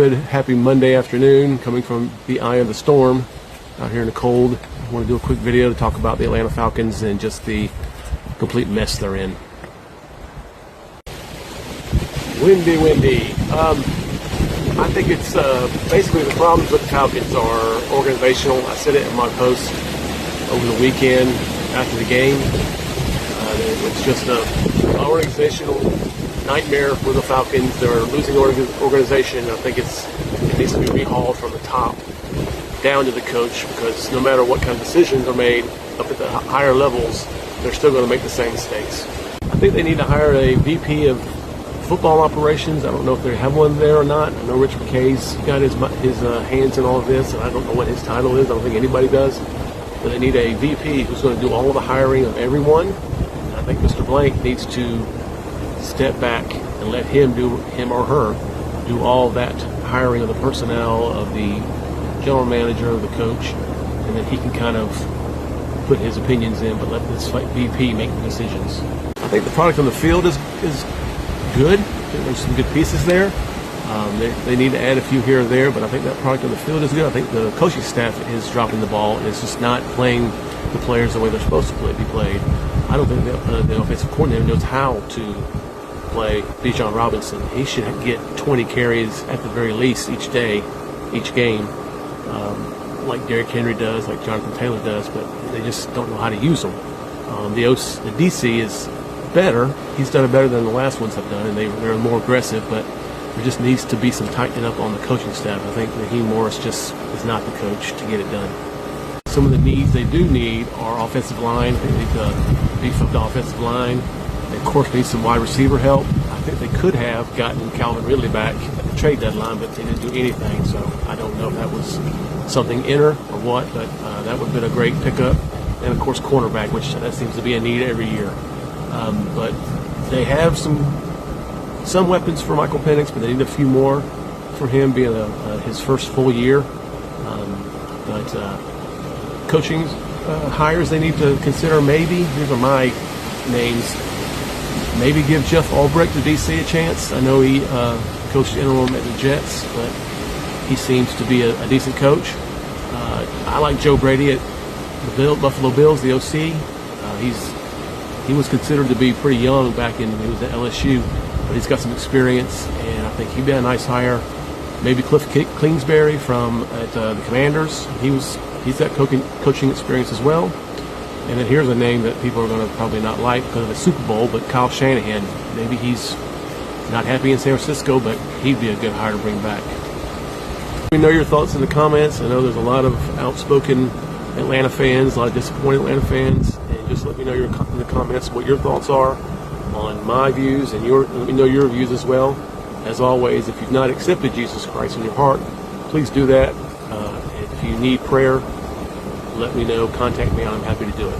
Good, happy Monday afternoon, coming from the eye of the storm out here in the cold. I want to do a quick video to talk about the Atlanta Falcons and just the complete mess they're in. Windy. I think it's basically the problems with the Falcons are organizational. I said it in my post over the weekend after the game. It's just an organizational nightmare for the Falcons. They're losing organization. I think it needs to be rehauled from the top down to the coach, because no matter what kind of decisions are made up at the higher levels, they're still going to make the same mistakes. I think they need to hire a VP of football operations. I don't know if they have one there or not. I know Rich McKay's got his hands in all of this, and I don't know what his title is. I don't think anybody does. But they need a VP who's going to do all of the hiring of everyone. And I think Mr. Blank needs to step back and let him or her do all that hiring of the personnel, of the general manager, of the coach, and then he can kind of put his opinions in, but let this VP make the decisions. I think the product on the field is good. There's some good pieces there. They need to add a few here or there, but I think that product on the field is good. I think the coaching staff is dropping the ball and it's just not playing the players the way they're supposed to be played. I don't think the offensive coordinator knows how to play Bijan Robinson. He should get 20 carries at the very least each day, each game, like Derrick Henry does, like Jonathan Taylor does, but they just don't know how to use them. The DC is better. He's done it better than the last ones have done, and they're more aggressive, but there just needs to be some tightening up on the coaching staff. I think Raheem Morris just is not the coach to get it done. Some of the needs they do need are offensive line. They need to beef up the offensive line. They, of course, need some wide receiver help. I think they could have gotten Calvin Ridley back at the trade deadline, but they didn't do anything, so I don't know if that was something inner or what, but that would have been a great pickup. And, of course, cornerback, which that seems to be a need every year. But they have some weapons for Michael Penix, but they need a few more for him, being his first full year. Coaching hires they need to consider, maybe. These are my names. Maybe give Jeff Albrecht, the DC, a chance. I know he coached interim at the Jets, but he seems to be a decent coach. I like Joe Brady at the Buffalo Bills, the OC. He was considered to be pretty young back when he was at LSU, but he's got some experience, and I think he'd be a nice hire. Maybe Cliff Kingsbury from the Commanders. He's got coaching experience as well. And then here's a name that people are going to probably not like because of the Super Bowl, but Kyle Shanahan. Maybe he's not happy in San Francisco, but he'd be a good hire to bring back. Let me know your thoughts in the comments. I know there's a lot of outspoken Atlanta fans, a lot of disappointed Atlanta fans, and just let me know in the comments what your thoughts are on my views, and let me know your views as well. As always, if you've not accepted Jesus Christ in your heart, please do that. If you need prayer, let me know, contact me, I'm happy to do it.